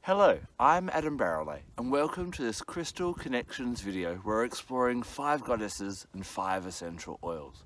Hello, I'm Adam Barralet and welcome to this Crystal Connections video where we're exploring 5 goddesses and 5 essential oils.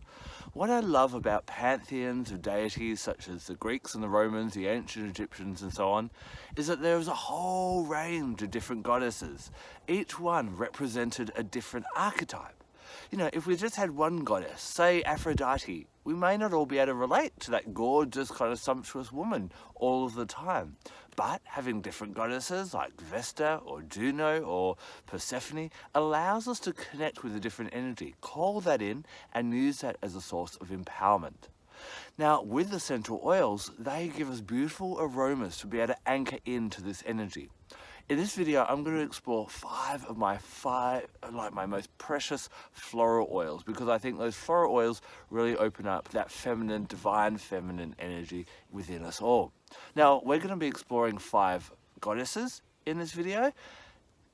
What I love about pantheons of deities such as the Greeks and the Romans, the ancient Egyptians and so on, is that there was a whole range of different goddesses. Each one represented a different archetype. You know, if we just had one goddess, say Aphrodite, we may not all be able to relate to that gorgeous kind of sumptuous woman all of the time. But having different goddesses like Vesta or Juno or Persephone allows us to connect with a different energy, call that in and use that as a source of empowerment. Now, with essential oils, they give us beautiful aromas to be able to anchor into this energy. In this video, I'm going to explore 5 of my most precious floral oils, because I think those floral oils really open up that feminine, divine feminine energy within us all. Now, we're going to be exploring 5 goddesses in this video.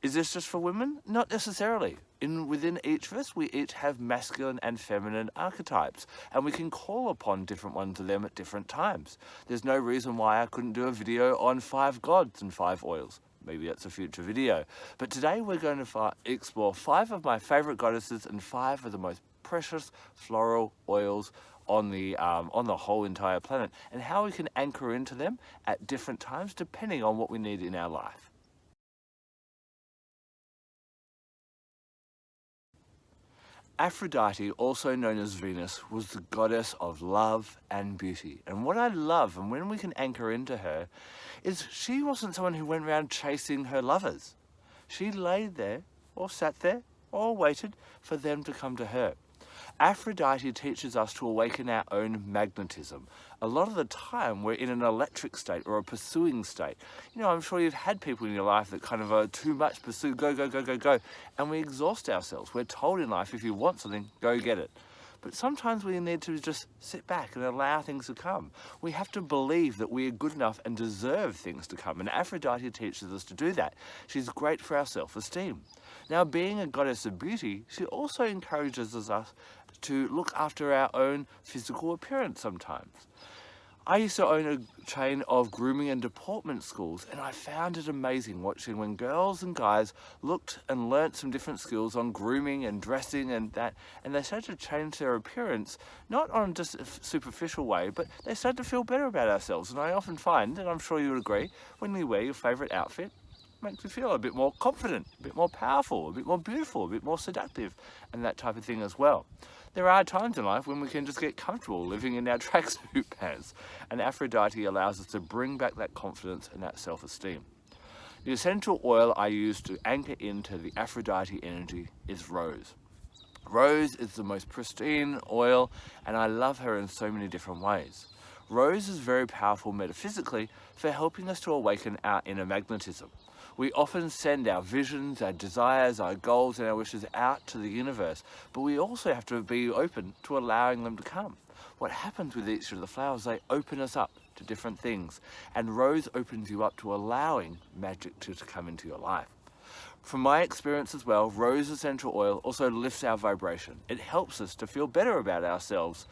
Is this just for women? Not necessarily. Within each of us, we each have masculine and feminine archetypes, and we can call upon different ones of them at different times. There's no reason why I couldn't do a video on 5 gods and 5 oils. Maybe that's a future video. But today we're going to explore 5 of my favorite goddesses and 5 of the most precious floral oils on the whole entire planet, and how we can anchor into them at different times depending on what we need in our life. Aphrodite, also known as Venus, was the goddess of love and beauty. And what I love, and when we can anchor into her, is she wasn't someone who went around chasing her lovers. She laid there, or sat there, or waited for them to come to her. Aphrodite teaches us to awaken our own magnetism. A lot of the time we're in an electric state or a pursuing state. You know, I'm sure you've had people in your life that kind of are too much pursue, go, go, go, go, go, and we exhaust ourselves. We're told in life, if you want something, go get it. But sometimes we need to just sit back and allow things to come. We have to believe that we are good enough and deserve things to come, and Aphrodite teaches us to do that. She's great for our self-esteem. Now, being a goddess of beauty, she also encourages us to look after our own physical appearance sometimes. I used to own a chain of grooming and deportment schools, and I found it amazing watching when girls and guys looked and learnt some different skills on grooming and dressing and that, and they started to change their appearance, not on just a superficial way, but they started to feel better about ourselves. And I often find, and I'm sure you would agree, when you wear your favourite outfit, it makes you feel a bit more confident, a bit more powerful, a bit more beautiful, a bit more seductive, and that type of thing as well. There are times in life when we can just get comfortable living in our tracksuit pants, and Aphrodite allows us to bring back that confidence and that self-esteem. The essential oil I use to anchor into the Aphrodite energy is rose. Rose is the most pristine oil, and I love her in so many different ways. Rose is very powerful metaphysically for helping us to awaken our inner magnetism. We often send our visions, our desires, our goals and our wishes out to the universe, but we also have to be open to allowing them to come. What happens with each of the flowers, they open us up to different things, and rose opens you up to allowing magic to come into your life. From my experience as well, rose essential oil also lifts our vibration. It helps us to feel better about ourselves.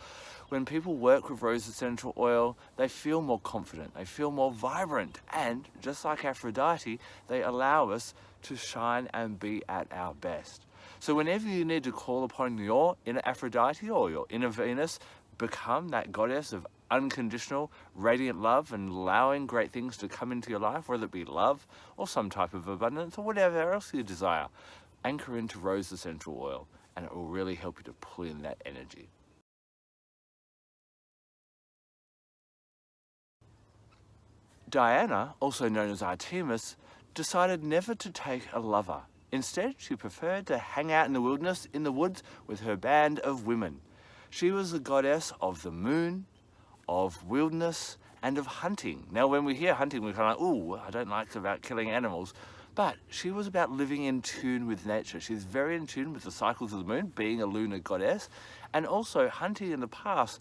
When people work with rose essential oil, they feel more confident, they feel more vibrant, and just like Aphrodite, they allow us to shine and be at our best. So whenever you need to call upon your inner Aphrodite or your inner Venus, become that goddess of unconditional, radiant love and allowing great things to come into your life, whether it be love or some type of abundance or whatever else you desire. Anchor into rose essential oil, and it will really help you to pull in that energy. Diana, also known as Artemis, decided never to take a lover. Instead, she preferred to hang out in the wilderness, in the woods, with her band of women. She was the goddess of the moon, of wilderness, and of hunting. Now, when we hear hunting, we're kind of like, ooh, I don't like about killing animals. But she was about living in tune with nature. She's very in tune with the cycles of the moon, being a lunar goddess. And also, hunting in the past,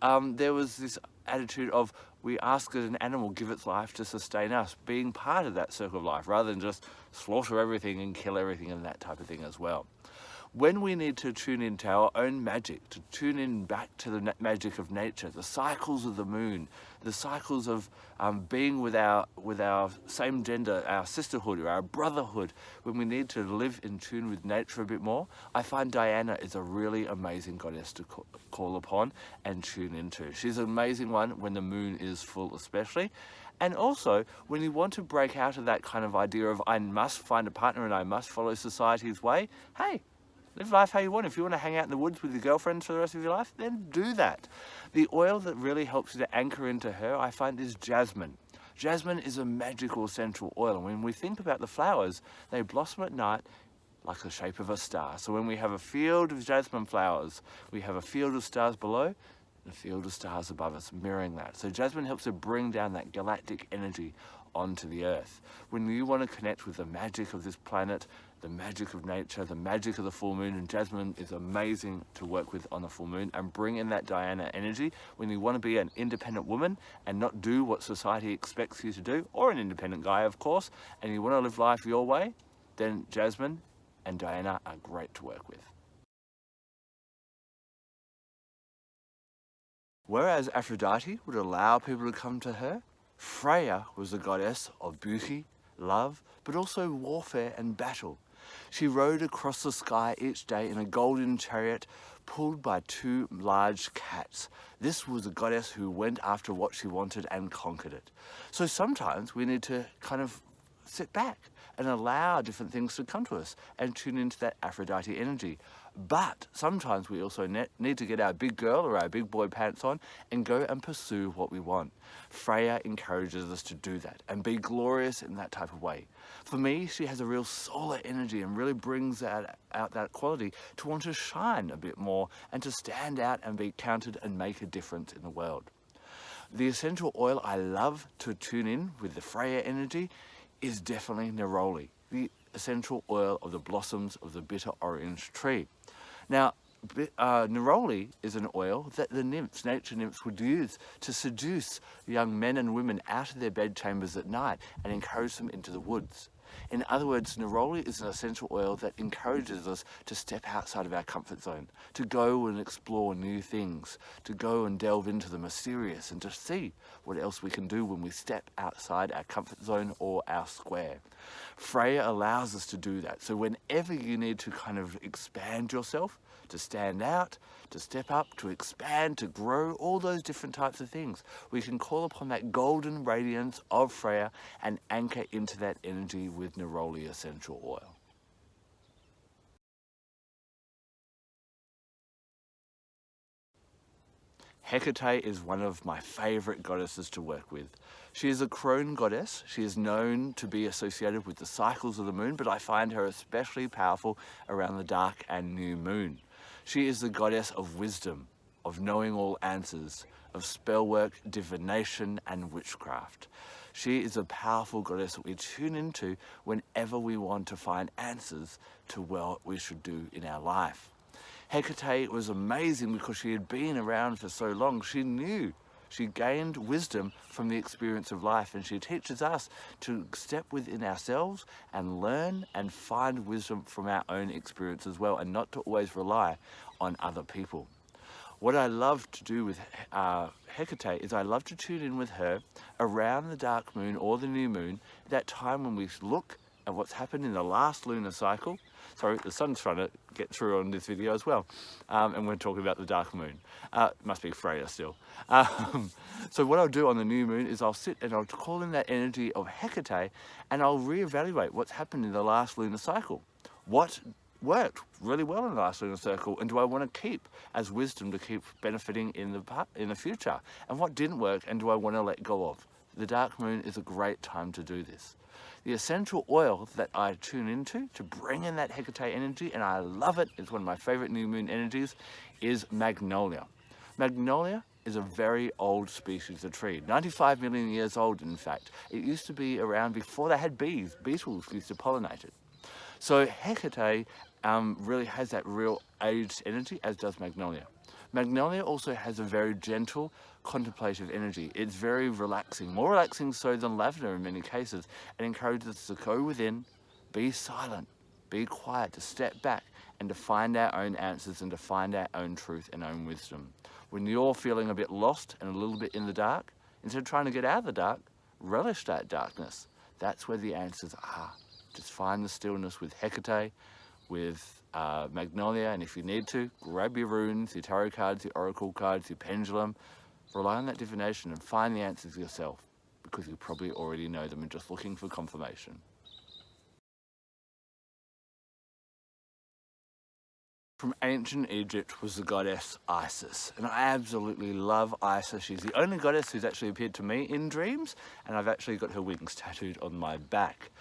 there was this attitude of we ask that an animal give its life to sustain us, being part of that circle of life, rather than just slaughter everything and kill everything and that type of thing as well. When we need to tune into our own magic, to tune in back to the magic of nature, the cycles of the moon, the cycles of being with our same gender, our sisterhood or our brotherhood, when we need to live in tune with nature a bit more, I find Diana is a really amazing goddess to call upon and tune into. She's an amazing one when the moon is full especially. And also, when you want to break out of that kind of idea of I must find a partner and I must follow society's way, hey, live life how you want. If you want to hang out in the woods with your girlfriends for the rest of your life, then do that. The oil that really helps you to anchor into her, I find, is jasmine. Jasmine is a magical essential oil. And when we think about the flowers, they blossom at night like the shape of a star. So when we have a field of jasmine flowers, we have a field of stars below, and a field of stars above us, mirroring that. So jasmine helps to bring down that galactic energy onto the earth. When you want to connect with the magic of this planet, the magic of nature, the magic of the full moon, and jasmine is amazing to work with on the full moon, and bring in that Diana energy when you want to be an independent woman and not do what society expects you to do, or an independent guy of course, and you want to live life your way, then jasmine and Diana are great to work with. Whereas Aphrodite would allow people to come to her, Freyja was the goddess of beauty, love, but also warfare and battle. She rode across the sky each day in a golden chariot pulled by two large cats. This was a goddess who went after what she wanted and conquered it. So sometimes we need to kind of sit back and allow different things to come to us and tune into that Aphrodite energy. But sometimes we also need to get our big girl or our big boy pants on and go and pursue what we want. Freyja encourages us to do that and be glorious in that type of way. For me, she has a real solar energy and really brings out that quality to want to shine a bit more and to stand out and be counted and make a difference in the world. The essential oil I love to tune in with the Freyja energy is definitely neroli, the essential oil of the blossoms of the bitter orange tree. Now, neroli is an oil that the nymphs, nature nymphs, would use to seduce young men and women out of their bedchambers at night and encourage them into the woods. In other words, neroli is an essential oil that encourages us to step outside of our comfort zone, to go and explore new things, to go and delve into the mysterious and to see what else we can do when we step outside our comfort zone or our square. Freyja allows us to do that. So whenever you need to kind of expand yourself, to stand out, to step up, to expand, to grow, all those different types of things, we can call upon that golden radiance of Freyja and anchor into that energy with neroli essential oil. Hecate is one of my favourite goddesses to work with. She is a crone goddess. She is known to be associated with the cycles of the moon, but I find her especially powerful around the dark and new moon. She is the goddess of wisdom, of knowing all answers, of spellwork, divination, and witchcraft. She is a powerful goddess that we tune into whenever we want to find answers to what we should do in our life. Hecate was amazing because she had been around for so long. She knew, she gained wisdom from the experience of life, and she teaches us to step within ourselves and learn and find wisdom from our own experience as well, and not to always rely on other people. What I love to do with Hecate is I love to tune in with her around the dark moon or the new moon, that time when we look at what's happened in the last lunar cycle. Sorry, the sun's trying to get through on this video as well. And we're talking about the dark moon. It must be Freyja still. So what I'll do on the new moon is I'll sit and I'll call in that energy of Hecate, and I'll reevaluate what's happened in the last lunar cycle. What worked really well in the last lunar cycle, and do I want to keep as wisdom to keep benefiting in the future? And what didn't work, and do I want to let go of? The dark moon is a great time to do this. The essential oil that I tune into to bring in that Hecate energy, and I love it, it's one of my favorite new moon energies, is magnolia. Magnolia is a very old species of tree, 95 million years old in fact. It used to be around before they had bees. Beetles used to pollinate it. So Hecate really has that real aged energy, as does magnolia. Magnolia also has a very gentle, contemplative energy. It's very relaxing, more relaxing so than lavender in many cases. It encourages us to go within, be silent, be quiet, to step back and to find our own answers and to find our own truth and own wisdom. When you're feeling a bit lost and a little bit in the dark, instead of trying to get out of the dark, relish that darkness. That's where the answers are. Just find the stillness with Hecate, with Magnolia, and if you need to, grab your runes, your tarot cards, your oracle cards, your pendulum, rely on that divination and find the answers yourself, because you probably already know them and just looking for confirmation. From ancient Egypt was the goddess Isis, and I absolutely love Isis. She's the only goddess who's actually appeared to me in dreams, and I've actually got her wings tattooed on my back.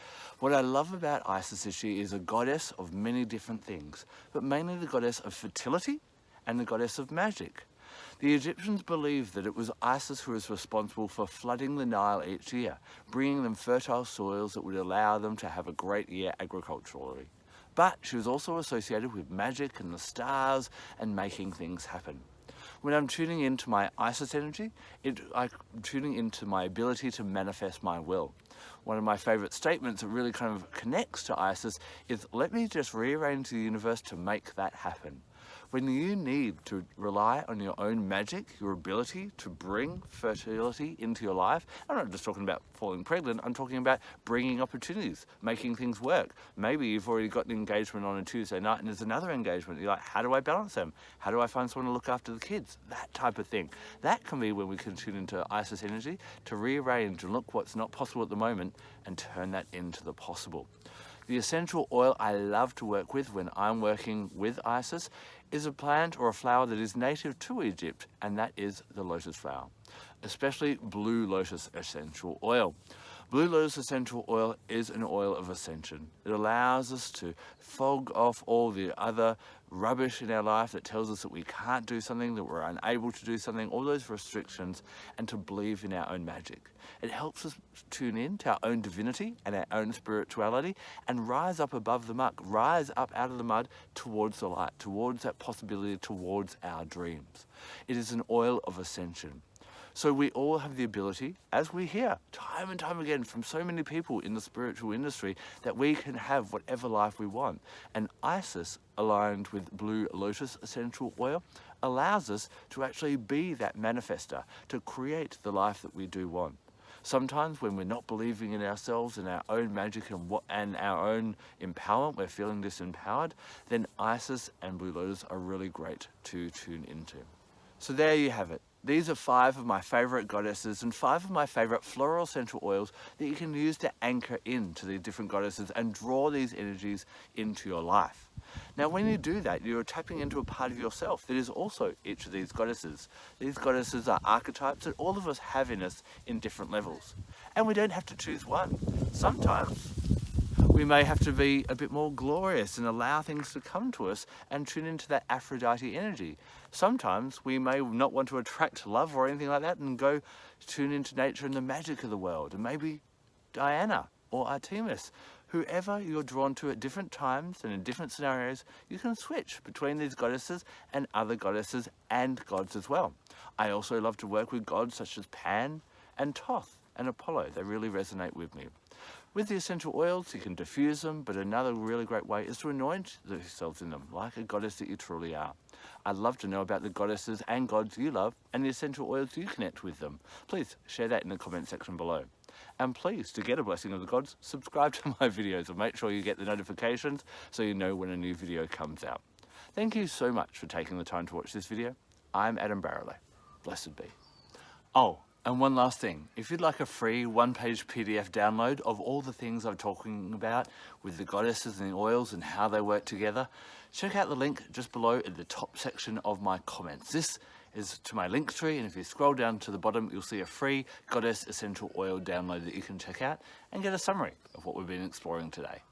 What I love about Isis is she is a goddess of many different things, but mainly the goddess of fertility and the goddess of magic. The Egyptians believed that it was Isis who was responsible for flooding the Nile each year, bringing them fertile soils that would allow them to have a great year agriculturally. But she was also associated with magic and the stars and making things happen. When I'm tuning into my Isis energy, I'm tuning into my ability to manifest my will. One of my favourite statements that really kind of connects to Isis is, let me just rearrange the universe to make that happen. When you need to rely on your own magic, your ability to bring fertility into your life, I'm not just talking about falling pregnant, I'm talking about bringing opportunities, making things work. Maybe you've already got an engagement on a Tuesday night and there's another engagement. You're like, how do I balance them? How do I find someone to look after the kids? That type of thing. That can be when we can tune into Isis energy to rearrange and look what's not possible at the moment and turn that into the possible. The essential oil I love to work with when I'm working with Isis is a plant or a flower that is native to Egypt, and that is the lotus flower, especially blue lotus essential oil. Blue lotus essential oil is an oil of ascension. It allows us to fog off all the other rubbish in our life that tells us that we can't do something, that we're unable to do something, all those restrictions, and to believe in our own magic. It helps us tune in to our own divinity and our own spirituality and rise up above the muck, rise up out of the mud towards the light, towards that possibility, towards our dreams. It is an oil of ascension. So we all have the ability, as we hear time and time again from so many people in the spiritual industry, that we can have whatever life we want. And Isis, aligned with blue lotus essential oil, allows us to actually be that manifester, to create the life that we do want. Sometimes when we're not believing in ourselves and our own magic and our own empowerment, we're feeling disempowered, then Isis and blue lotus are really great to tune into. So there you have it. These are 5 of my favourite goddesses and 5 of my favourite floral essential oils that you can use to anchor into the different goddesses and draw these energies into your life. Now when you do that, you're tapping into a part of yourself that is also each of these goddesses. These goddesses are archetypes that all of us have in us in different levels. And we don't have to choose one. Sometimes we may have to be a bit more glorious and allow things to come to us and tune into that Aphrodite energy. Sometimes we may not want to attract love or anything like that and go tune into nature and the magic of the world. And maybe Diana or Artemis, whoever you're drawn to at different times and in different scenarios, you can switch between these goddesses and other goddesses and gods as well. I also love to work with gods such as Pan and Thoth and Apollo. They really resonate with me. With the essential oils, you can diffuse them, but another really great way is to anoint yourselves in them, like a goddess that you truly are. I'd love to know about the goddesses and gods you love and the essential oils you connect with them. Please share that in the comment section below. And please, to get a blessing of the gods, subscribe to my videos and make sure you get the notifications so you know when a new video comes out. Thank you so much for taking the time to watch this video. I'm Adam Barralet. Blessed be. Oh, and one last thing, if you'd like a free one-page PDF download of all the things I'm talking about with the goddesses and the oils and how they work together, check out the link just below at the top section of my comments. This is to my link tree, and if you scroll down to the bottom, you'll see a free goddess essential oil download that you can check out and get a summary of what we've been exploring today.